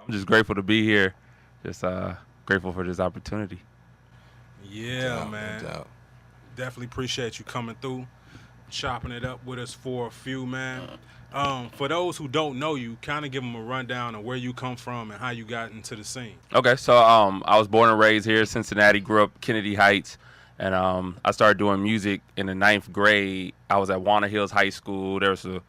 I'm just grateful to be here. Just grateful for this opportunity. Yeah, No man. doubt. Definitely appreciate you coming through, chopping it up with us for a few, man. For those who don't know you, kind of give them a rundown of where you come from and how you got into the scene. Okay, so I was born and raised here in Cincinnati, grew up Kennedy Heights, and I started doing music in the ninth grade. I was at Walnut Hills High School. There was a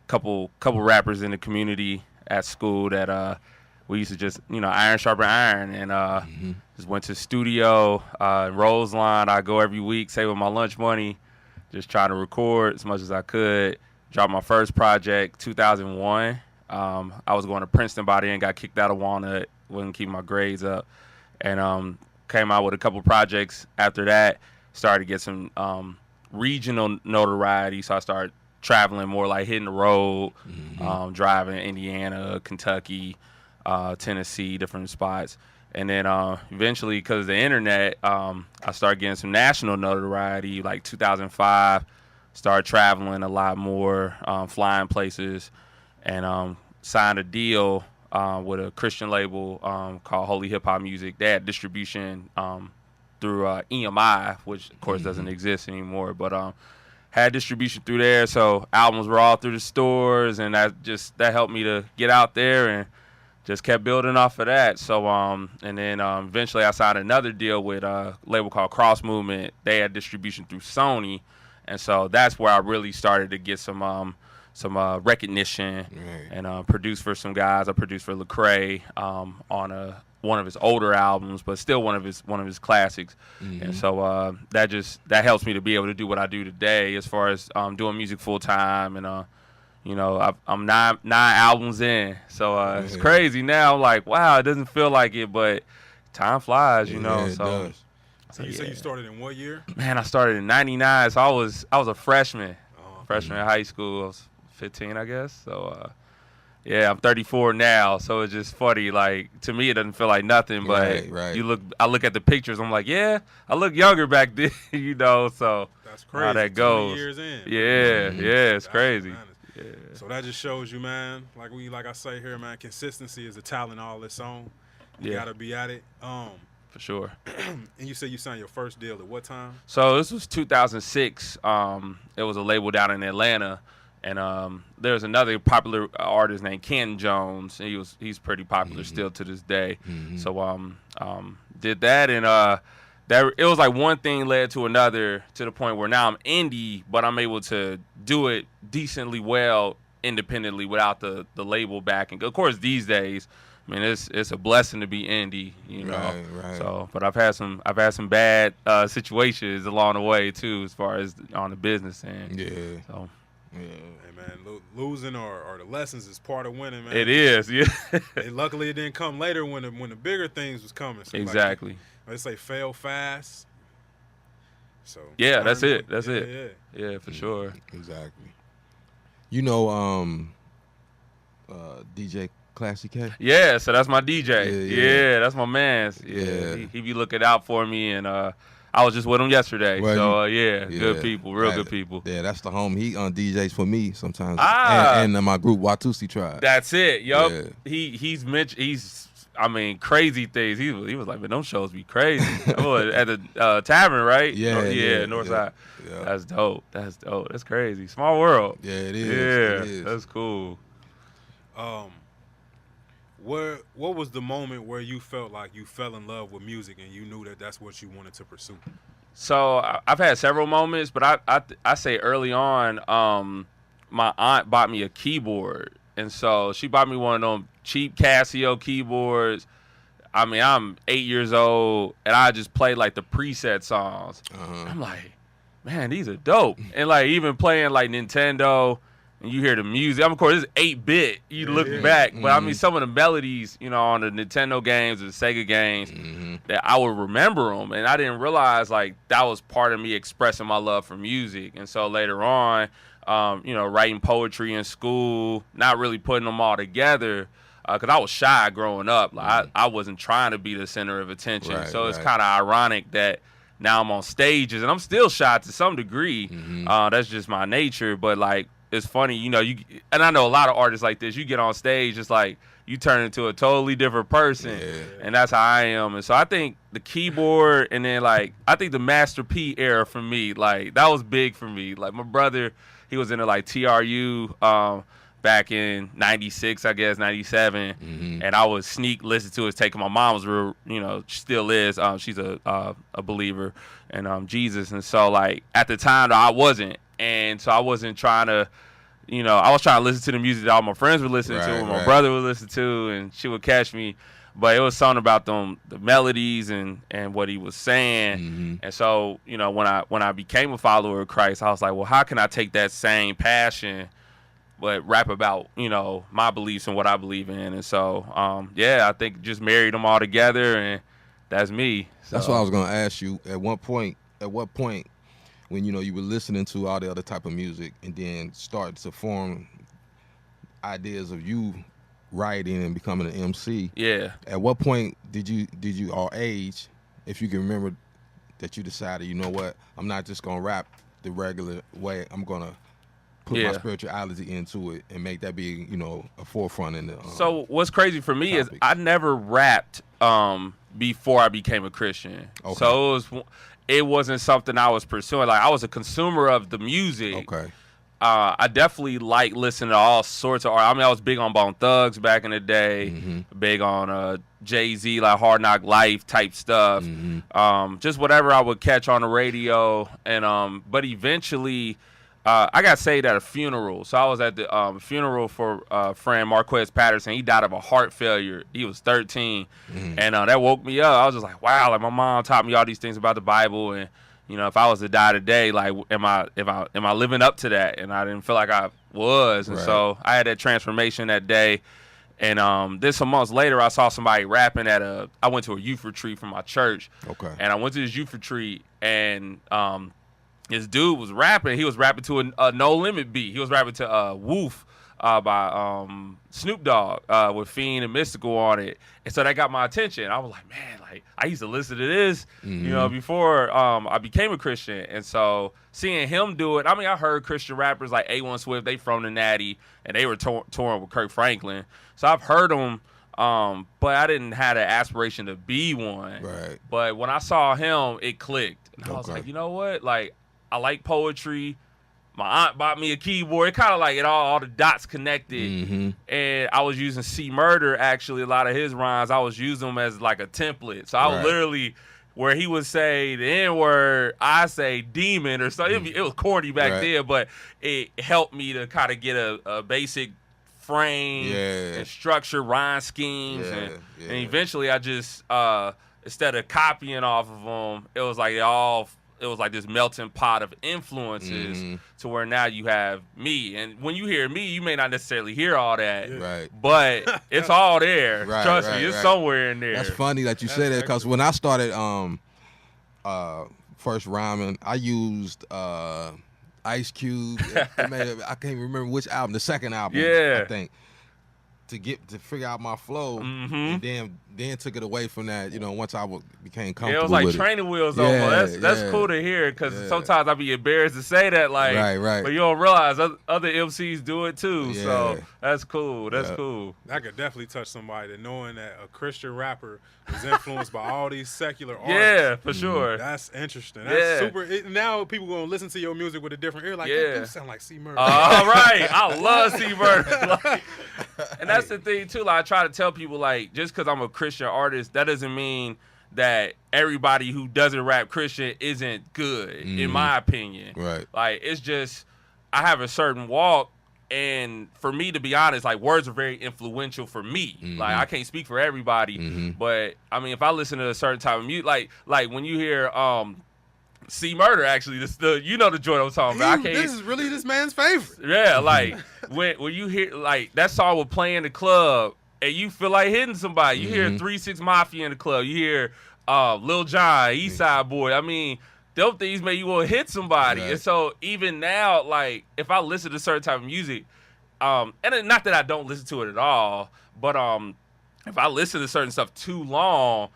couple rappers in the community at school that we used to just iron sharpen iron, and just went to the studio in Roseline. I go every week, saving my lunch money, just trying to record as much as I could. Dropped my first project 2001. I was going to Princeton by then, got kicked out of Walnut, wouldn't keep my grades up, and came out with a couple projects after that. Started to get some regional notoriety, so I started traveling more, like hitting the road, driving Indiana, Kentucky, Tennessee, different spots. And then eventually, because of the internet, I started getting some national notoriety, like 2005. Started traveling a lot more, flying places, and signed a deal with a Christian label called Holy Hip Hop Music. They had distribution through EMI, which of course doesn't exist anymore, but had distribution through there. So albums were all through the stores, and that helped me to get out there and just kept building off of that. So and then eventually I signed another deal with a label called Cross Movement. They had distribution through Sony. And so that's where I really started to get some recognition, and produced for some guys. I produced for Lecrae on one of his older albums, but still one of his classics. And so that helps me to be able to do what I do today, as far as doing music full time. And I'm nine albums in, so it's crazy now. I'm like, wow, it doesn't feel like it, but time flies, It So. does. So you say you started in what year? Man, I started in '99, so I was a freshman, freshman in high school. I was 15, I guess. So, yeah, I'm 34 now, so it's just funny. Like, to me, it doesn't feel like nothing, but Right. I look at the pictures, I'm like, yeah, I look younger back then, So That's crazy. how that goes. 20 years in. Yeah, it's That's crazy. bananas. Yeah, So that just shows you, man. Like I say here, man. Consistency is a talent all its own. You gotta be at it. for sure. And you said you signed your first deal at what time? So this was 2006. It was a label down in Atlanta, and there's another popular artist named Ken Jones. He's pretty popular still to this day. So did that, and that it was like one thing led to another, to the point where now I'm indie, but I'm able to do it decently well independently without the label backing. Of course, these days, I mean, it's a blessing to be indie, Right. So, but I've had some bad situations along the way too, as far as on the business end. Yeah. So Yeah. Hey, man, losing or the lessons is part of winning, man. it is, yeah. And luckily, it didn't come later when the bigger things was coming. So Exactly. Like, they say fail fast. So Yeah, that's learn- it. That's yeah, it. Yeah. Yeah, for sure. Exactly. DJ Classy K. Yeah, so that's my DJ. Yeah. Yeah, that's my man. Yeah. Yeah, he be looking out for me, and I was just with him yesterday. Well, So good people, real good people. Yeah, that's the homie. He DJs for me sometimes. Ah. And my group Watusi Tribe. That's it, yup. Yeah. He's mentioned. Crazy things. He was like, man, them shows be crazy. At the tavern, right? Yeah, North yeah, side. yeah. That's dope. That's crazy. Small world. Yeah, it is. Yeah, It is. that's cool. What was the moment where you felt like you fell in love with music and you knew that that's what you wanted to pursue? So I've had several moments, but I say early on, my aunt bought me a keyboard, and so she bought me one of them cheap Casio keyboards. I mean, I'm 8 years old, and I just play like the preset songs. I'm like, man, these are dope. And like even playing like Nintendo, and you hear the music. Of course, it's 8-bit. You look back, but I mean, some of the melodies, on the Nintendo games or the Sega games, that I would remember them, and I didn't realize like that was part of me expressing my love for music. And so later on, writing poetry in school, not really putting them all together, because I was shy growing up. Like I wasn't trying to be the center of attention. Right, so it's right. kind of ironic that now I'm on stages, and I'm still shy to some degree. That's just my nature. But like it's funny, you know, and I know a lot of artists like this. You get on stage, it's like you turn into a totally different person, and that's how I am. And so I think the keyboard, and then like I think the Master P era for me, like that was big for me. Like my brother, he was into like TRU back in '96, I guess '97, and I would sneak listen to his take. My mom was real, you know, she still is. She's a believer in Jesus, and so like at the time though, I wasn't. And so I wasn't trying to, you know, I was trying to listen to the music that all my friends were listening to, and my brother would listen to, and she would catch me. But it was something about the melodies and what he was saying. And so, you know, when I became a follower of Christ, I was like, well, how can I take that same passion but rap about, you know, my beliefs and what I believe in? And so, yeah, I think just married them all together, and that's me. So. That's what I was going to ask you. At what point, when you know you were listening to all the other type of music and then start to form ideas of you writing and becoming an MC? Yeah. At what point did you or age, if you can remember, that you decided, you know what, I'm not just gonna rap the regular way, I'm gonna put my spirituality into it and make that be, you know, a forefront in the so what's crazy for me topics. is I never rapped before I became a Christian. Okay. So it wasn't something I was pursuing. Like I was a consumer of the music. Okay. I definitely like listening to all sorts of art. I mean, I was big on Bone Thugs back in the day, big on Jay-Z, like Hard Knock Life type stuff. Just whatever I would catch on the radio. And but eventually I got saved at a funeral. So I was at the funeral for a friend, Marquez Patterson. He died of a heart failure. He was 13. And that woke me up. I was just like, wow, like my mom taught me all these things about the Bible. And, you know, if I was to die today, like, am I living up to that? And I didn't feel like I was. And so I had that transformation that day. And then some months later, I saw somebody rapping I went to a youth retreat from my church. Okay. And I went to this youth retreat, and this dude was rapping. He was rapping to a No Limit beat. He was rapping to Woof by Snoop Dogg with Fiend and Mystical on it. And so that got my attention. I was like, man, like I used to listen to this, you know, before I became a Christian. And so seeing him do it, I mean, I heard Christian rappers like A1 Swift, they from the Natty, and they were touring with Kirk Franklin. So I've heard them, but I didn't have the aspiration to be one. Right. But when I saw him, it clicked. And I was like, you know what? Like, I like poetry. My aunt bought me a keyboard. It kind of like all the dots connected. And I was using C Murder, actually, a lot of his rhymes. I was using them as like a template. So I was literally, where he would say the N-word, I say demon or something. It was corny back then, but it helped me to kind of get a basic frame and structure, rhyme schemes. And eventually I just, instead of copying off of them, it was like this melting pot of influences to where now you have me. And when you hear me, you may not necessarily hear all that, but it's all there. Trust me, it's somewhere in there. That's funny that you said that, because when I started first rhyming, I used Ice Cube. I can't remember which album, the second album, I think, to figure out my flow, and then took it away from that, you know, once I became comfortable. It was like with training wheels almost. That's cool to hear, because sometimes I be embarrassed to say that, like, but you don't realize other MCs do it too. So that's cool. That's cool. That could definitely touch somebody, that knowing that a Christian rapper was influenced by all these secular artists. Yeah, for sure. That's interesting. That's super. Now people gonna listen to your music with a different ear, like, you sound like C Murder. All right, I love C Murder. Like, and that's the thing too. Like, I try to tell people, like, just because I'm a Christian artist, that doesn't mean that everybody who doesn't rap Christian isn't good, in my opinion. Right. Like, it's just, I have a certain walk, and for me, to be honest, like, words are very influential for me. Like, I can't speak for everybody, but I mean, if I listen to a certain type of music, like when you hear C Murder, actually, you know the joint I'm talking about. This is really this man's favorite. Yeah, like when you hear, like, that song will play in the club and you feel like hitting somebody. You hear 3 6 Mafia in the club. You hear Lil Jon, Eastside Boy. I mean, them things make you want to hit somebody. And so even now, like, if I listen to certain type of music, and not that I don't listen to it at all, but if I listen to certain stuff too long,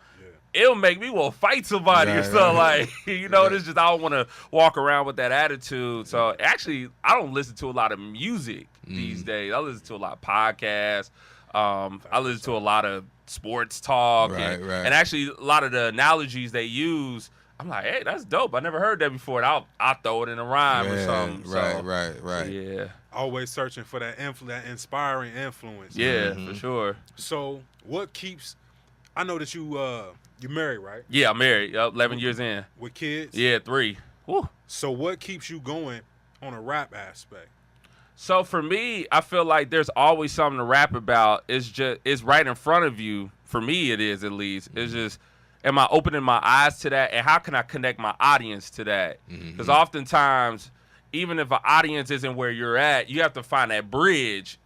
it'll make me want to fight somebody or something. Like, you know, it's just I don't want to walk around with that attitude. So actually, I don't listen to a lot of music these days. I listen to a lot of podcasts. I listen to a lot of sports talk. And actually, a lot of the analogies they use, I'm like, hey, that's dope. I never heard that before. And I'll throw it in a rhyme or something. Right. So, yeah. Always searching for that that inspiring influence. Yeah, for sure. So what keeps? I know that you're married, right? Yeah, I'm married. 11 years in. With kids? Yeah, 3. Woo. So what keeps you going on a rap aspect? So for me, I feel like there's always something to rap about. It's right in front of you. For me, it is at least. It's just, am I opening my eyes to that, and how can I connect my audience to that? Because oftentimes, even if an audience isn't where you're at, you have to find that bridge.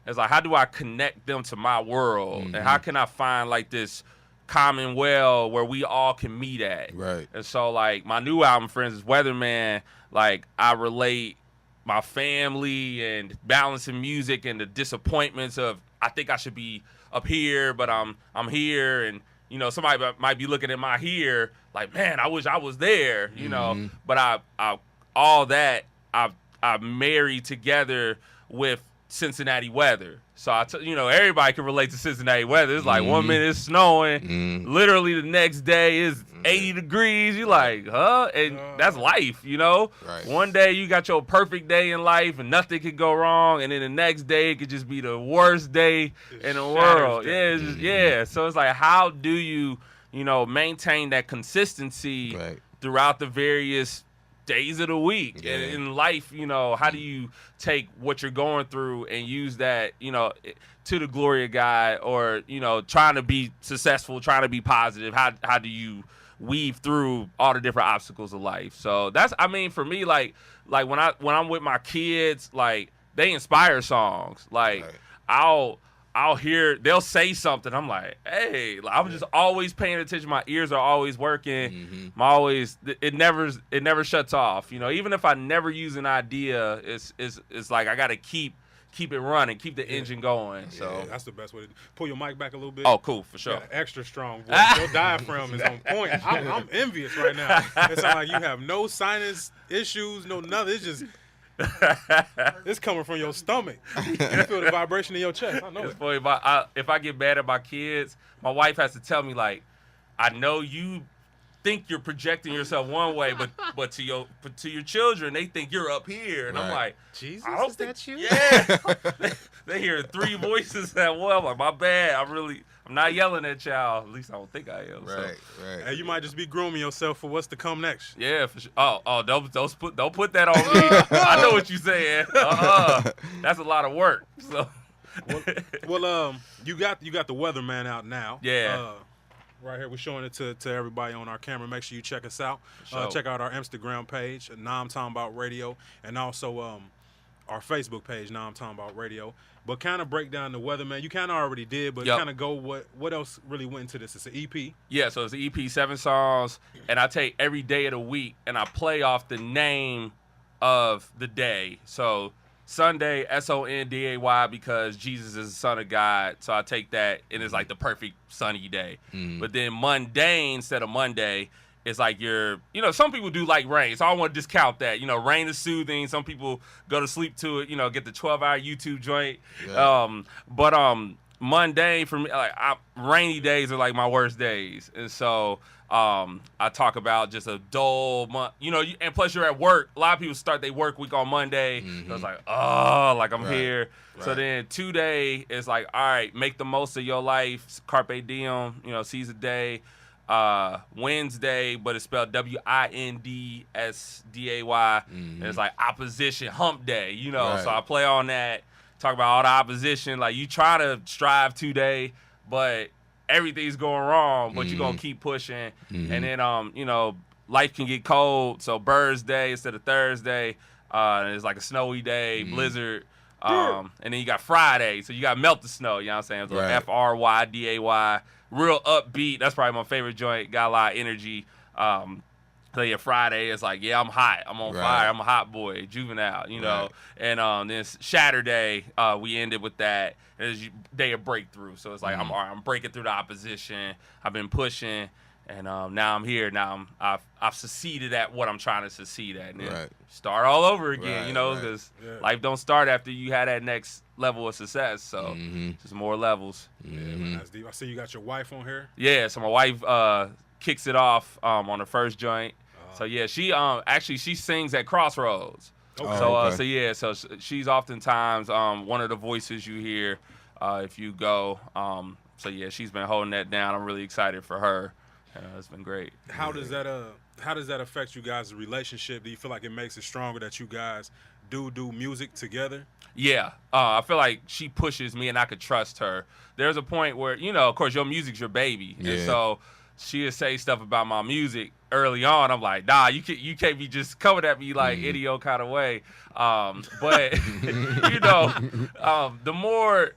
It's like, how do I connect them to my world, and how can I find like this common well where we all can meet at? Right. And so, like, my new album, for instance, Weatherman, like, I relate my family and balancing music and the disappointments of, I think I should be up here, but I'm here, and you know, somebody might be looking at my here like, man, I wish I was there, you know. But I all that I married together with Cincinnati weather. So everybody can relate to Cincinnati weather. It's like 1 minute it's snowing, literally the next day is 80 degrees. You're like, huh? And that's life, you know? Right. One day you got your perfect day in life and nothing could go wrong, and then the next day it could just be the worst day in the world. Yeah, So it's like, how do you, maintain that consistency throughout the various days of the week and in life? How do you take what you're going through and use that to the glory of God, or trying to be successful, trying to be positive? How do you weave through all the different obstacles of life? So that's, for me, like when I'm with my kids, like, they inspire songs. Like, I'll hear, they'll say something. I'm like, hey, I'm just always paying attention. My ears are always working. It never shuts off. Even if I never use an idea, it's like I got to keep it running, keep the engine going. So that's the best way to pull your mic back a little bit. Oh, cool, for sure. Extra strong voice. Your diaphragm is on point. I'm envious right now. It sounds like you have no sinus issues, no nothing. It's just it's coming from your stomach. You feel the vibration in your chest. I know. It's funny, if I get mad at my kids, my wife has to tell me, like, I know you think you're projecting yourself one way, but to your children, they think you're up here, and I'm like, Jesus, I don't is think that you? Yeah. they hear 3 voices at once. I'm like, my bad. I'm not yelling at y'all. At least I don't think I am. Right. And you might just be grooming yourself for what's to come next. Yeah, for sure. Oh, don't put that on me. I know what you're saying. That's a lot of work. So, well, you got the Weatherman out now. Yeah. Right here, we're showing it to everybody on our camera. Make sure you check us out. Sure. Check out our Instagram page, Nomtombout Radio, and also our Facebook page, Nomtombout Radio. But kind of break down the Weatherman. You kind of already did, but kind of go what else really went into this? It's an EP. Yeah, so it's an EP, 7 songs, and I take every day of the week and I play off the name of the day. So Sunday, Sonday, because Jesus is the Son of God. So I take that, and it's like the perfect sunny day. But then mundane instead of Monday, it's like some people do like rain. So I don't want to discount that. Rain is soothing. Some people go to sleep to it, get the 12-hour YouTube joint. Yeah. But mundane for me, like, rainy days are like my worst days. And so I talk about just a dull month, and plus you're at work. A lot of people start their work week on Monday. So it's like, I'm here. Right. So then 2 day is like, all right, make the most of your life. Carpe diem, seize the day. Wednesday, but it's spelled Windsday. And it's like opposition hump day, So I play on that, talk about all the opposition. Like, you try to strive today, but everything's going wrong, but you're going to keep pushing. And then, life can get cold. So Birds Day instead of Thursday. It's like a snowy day, blizzard. And then you got Friday. So you got Melt the Snow, you know what I'm saying? So Fryday. Real upbeat. That's probably my favorite joint. Got a lot of energy. So yeah, Friday it's like, yeah, I'm hot. I'm on fire. I'm a hot boy, juvenile, you know. And then Saturday, we ended with that. It's day of breakthrough. So it's like I'm breaking through the opposition. I've been pushing, and now I'm here. Now I've succeeded at what I'm trying to succeed at. And then start all over again, you know, because life don't start after you had that next level of success. So just more levels. Yeah, that's deep. I see you got your wife on here. Yeah, so my wife kicks it off on the first joint. So yeah, she actually she sings at Crossroads. Okay. So she's oftentimes one of the voices you hear if you go. So yeah, she's been holding that down. I'm really excited for her. It's been great. How does that affect you guys' relationship? Do you feel like it makes it stronger that you guys do music together? Yeah, I feel like she pushes me and I could trust her. There's a point where, you know, of course your music's your baby, and so she'll say stuff about my music early on. I'm like, nah, you can't be just coming at me like idiot kind of way. But you know, the more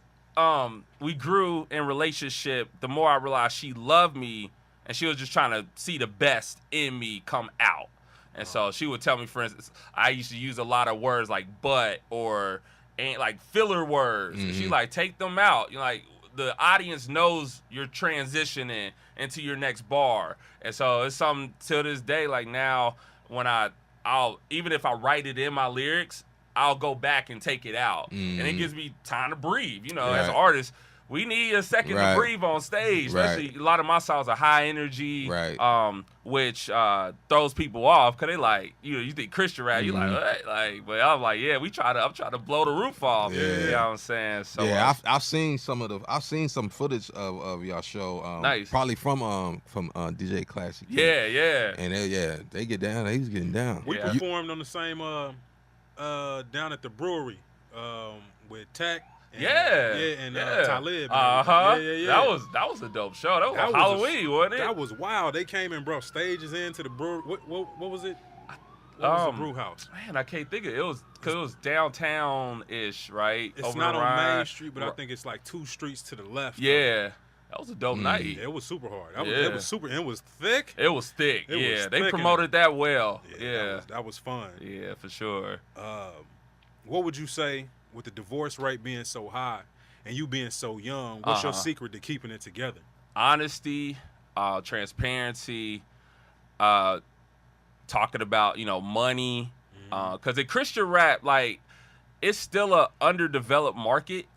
we grew in relationship, the more I realized she loved me, and she was just trying to see the best in me come out. And so she would tell me, for instance, I used to use a lot of words like but or ain't, like filler words. And she like, take them out. You know, like the audience knows you're transitioning into your next bar. And so it's something till this day, like now when I'll even if I write it in my lyrics, I'll go back and take it out. And it gives me time to breathe. You know, as artists, we need a second to breathe on stage. Especially a lot of my songs are high energy, which throws people off because they like, you think Christian rap, you like, what? Like, but I'm like, yeah, I'm trying to blow the roof off. You know what I'm saying? So I've seen some footage of y'all show. Nice. Probably from DJ Classic. Yeah. And they get down. They was getting down. We performed on the same down at the brewery with Tech. And Talib. That was a dope show. That was Halloween, wasn't it? That was wild. They came and brought stages into the brewery. What was it? What was the brew house? Man, I can't think of it. It was because it was downtown-ish, right? It's over not on Main Street, but I think it's like 2 streets to the left. Yeah. That was a dope night. It was super hard. It was super. It was thick. It was thick. They promoted that well. That was fun. Yeah, for sure. What would you say? With the divorce rate being so high and you being so young, what's your secret to keeping it together? Honesty, transparency, talking about, money. Because in Christian rap, like, it's still a underdeveloped market.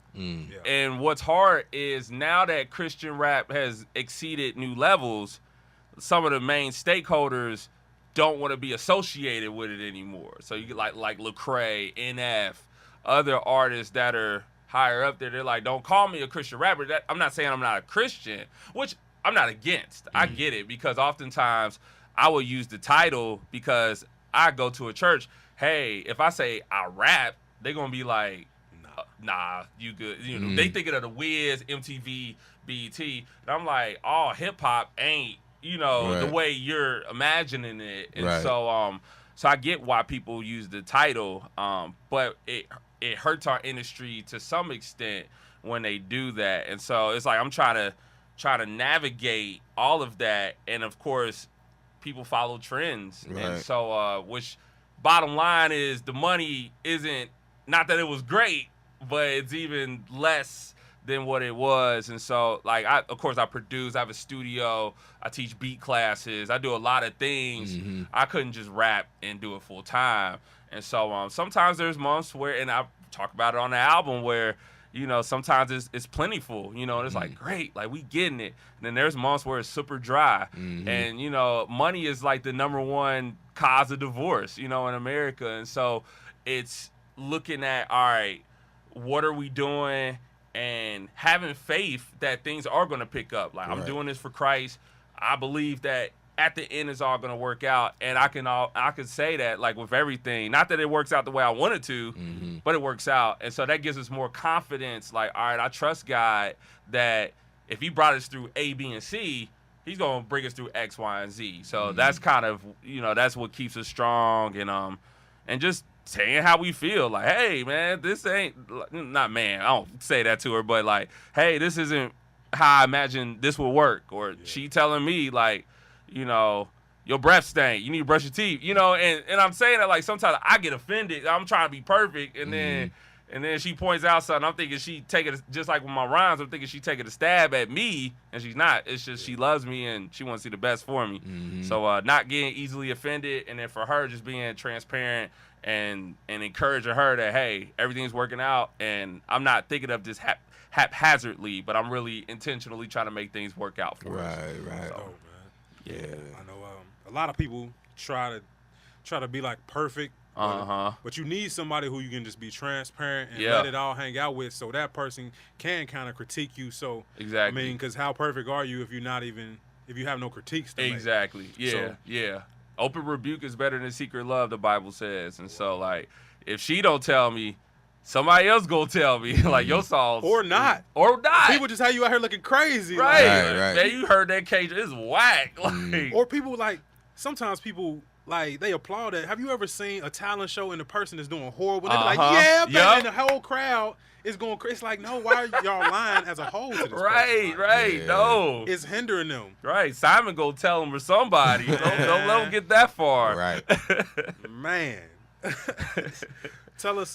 And what's hard is now that Christian rap has exceeded new levels, some of the main stakeholders don't want to be associated with it anymore. So you get like Lecrae, NF, other artists that are higher up there, they're like, don't call me a Christian rapper. I'm not saying I'm not a Christian, which I'm not against. I get it, because oftentimes I will use the title because I go to a church. Hey, if I say I rap, they're going to be like, nah, you good. They thinking of the Wiz, MTV, BET. And I'm like, oh, hip-hop ain't, the way you're imagining it. And so I get why people use the title, but it hurts our industry to some extent when they do that. And so it's like I'm trying to navigate all of that. And of course, people follow trends. And so which bottom line is the money isn't, not that it was great, but it's even less than what it was. And so like I produce, I have a studio, I teach beat classes, I do a lot of things. I couldn't just rap and do it full time. And so sometimes there's months where, and I talk about it on the album, where sometimes it's plentiful, and it's like, great, like we getting it. And then there's months where it's super dry. And money is like the #1 cause of divorce, in America. And so it's looking at, all right, what are we doing, and having faith that things are going to pick up. Like, I'm doing this for Christ. I believe that at the end it's all going to work out. And I can say that, like, with everything, not that it works out the way I want it to, but it works out. And so that gives us more confidence. Like, all right, I trust God that if he brought us through A, B, and C, he's going to bring us through X, Y, and Z. So that's kind of, that's what keeps us strong. And just saying how we feel, like, hey, man, this ain't, not man, I don't say that to her, but like, hey, this isn't how I imagine this will work. Or she telling me, like, your breath stank. You need to brush your teeth. You know, and I'm saying that like sometimes I get offended. I'm trying to be perfect, and then she points out something. I'm thinking she taking it just like with my rhymes. I'm thinking she taking a stab at me, and she's not. It's just she loves me and she wants to see the best for me. So not getting easily offended, and then for her just being transparent and encouraging her that hey, everything's working out, and I'm not thinking of this haphazardly, but I'm really intentionally trying to make things work out for us. Right. So, man. yeah. I know a lot of people try to be like perfect. But you need somebody who you can just be transparent and let it all hang out with, so that person can kind of critique you. So exactly. I mean, because how perfect are you if you have no critiques to exactly. make? Yeah. Yeah. Open rebuke is better than secret love, the Bible says. And so, like, if she don't tell me, somebody else gonna tell me, like, your songs. Or not. People just have you out here looking crazy. Right. Right. Man, you heard that cage. It's whack. Like, or people, like, sometimes people, like, they applaud it. Have you ever seen a talent show and the person is doing horrible? They be like, yeah, but and the whole crowd is going crazy. It's like, no, why are y'all lying as a whole to this person? Right. Yeah. No. It's hindering them. Right. Simon go tell them or somebody. Don't let them get that far. Right. Man. Tell us,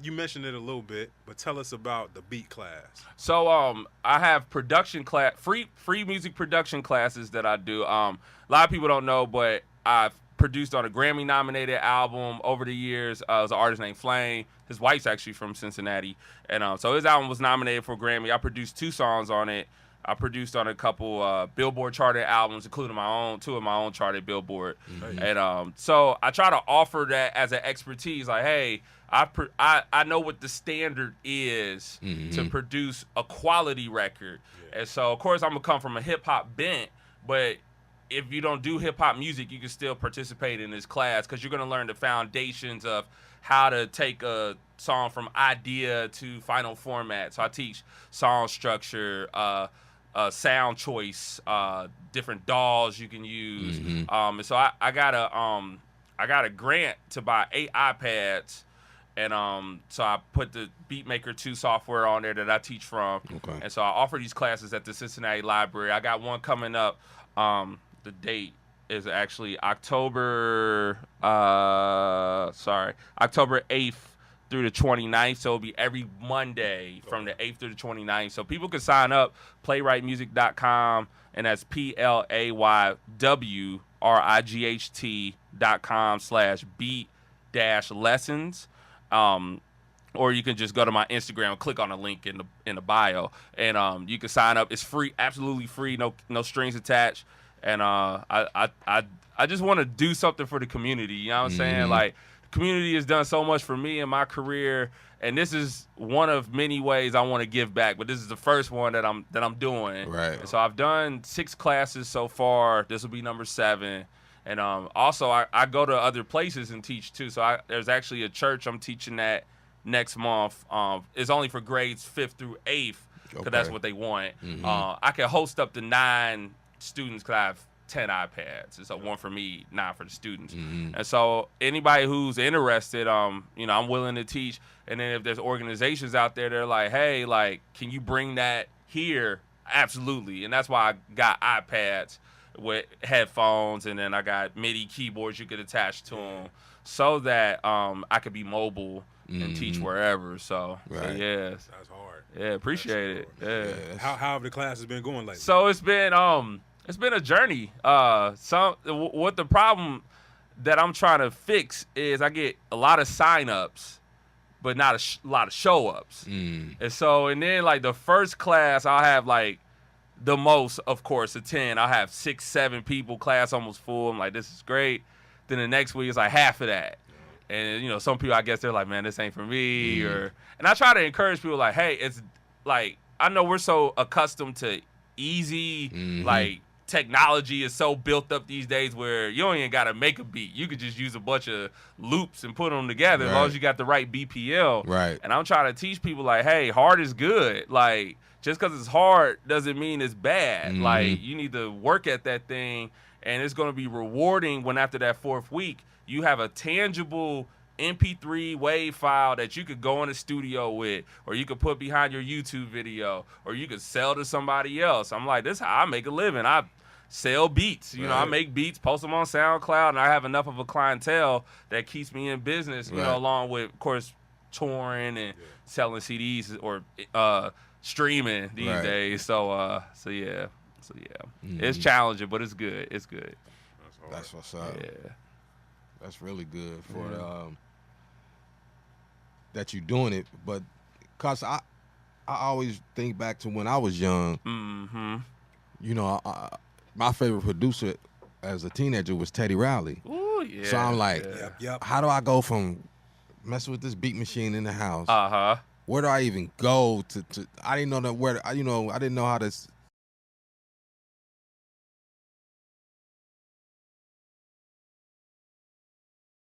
you mentioned it a little bit, but tell us about the beat class. So I have production class, free music production classes that I do. A lot of people don't know, but I've produced on a Grammy-nominated album over the years. There's an artist named Flame. His wife's actually from Cincinnati. And so his album was nominated for a Grammy. I produced 2 songs on it. I produced on a couple Billboard charted albums, including two of my own charted Billboard. And so I try to offer that as an expertise. Like, hey, I know what the standard is to produce a quality record. And so, of course, I'm going to come from a hip-hop bent, but if you don't do hip-hop music, you can still participate in this class because you're going to learn the foundations of how to take a song from idea to final format. So I teach song structure, sound choice, different DAWs you can use. And so I got a grant to buy 8 iPads. And so I put the Beatmaker 2 software on there that I teach from. Okay. And so I offer these classes at the Cincinnati Library. I got one coming up. The date is actually October 8th through the 29th. So it'll be every Monday from the 8th through the 29th. So people can sign up, playwrightmusic.com, and that's playwright.com/beat-lessons. Or you can just go to my Instagram, click on the link in the bio, and you can sign up. It's free, absolutely free, no strings attached. And I just want to do something for the community. You know what I'm saying? Like, the community has done so much for me in my career, and this is one of many ways I want to give back. But this is the first one that I'm doing. Right. And so I've done 6 classes so far. This will be number 7. And also I go to other places and teach too. So there's actually a church I'm teaching at next month. It's only for grades 5th through 8th because that's what they want. I can host up to 9 students because I have 10 iPads. It's 1 for me, 9 for the students. And so anybody who's interested, I'm willing to teach. And then if there's organizations out there that are like, hey, like, can you bring that here? Absolutely. And that's why I got iPads with headphones, and then I got MIDI keyboards you could attach to them so that I could be mobile and teach wherever. So yeah. That's hard. Yeah, appreciate it. Yeah. How have the classes been going lately? So it's been a journey. What the problem that I'm trying to fix is I get a lot of sign-ups, but not a lot of show-ups. And then like the first class I'll have like the most, of course, a 10. I'll have 6, 7 people, class almost full. I'm like, this is great. Then the next week is like half of that. And, some people, I guess, they're like, man, this ain't for me. And I try to encourage people like, hey, it's like, I know we're so accustomed to easy, like, technology is so built up these days where you don't even got to make a beat. You could just use a bunch of loops and put them together as long as you got the right BPL. Right. And I'm trying to teach people like, hey, hard is good. Like, just because it's hard doesn't mean it's bad. Like, you need to work at that thing, and it's going to be rewarding when after that 4th week, you have a tangible MP3 wave file that you could go in the studio with, or you could put behind your YouTube video, or you could sell to somebody else. I'm like, this is how I make a living. sell beats. You know, I make beats, post them on SoundCloud, and I have enough of a clientele that keeps me in business. You know, along with, of course, touring and selling CDs or streaming these days. So yeah, it's challenging, but it's good. It's good. That's what's up. Yeah, that's really good for that you're doing it. But cause I always think back to when I was young. Mm-hmm. You know, my favorite producer as a teenager was Teddy Riley. Ooh, yeah. So I'm like, how do I go from messing with this beat machine in the house? Uh-huh. Where do I even go to I didn't know that I didn't know how to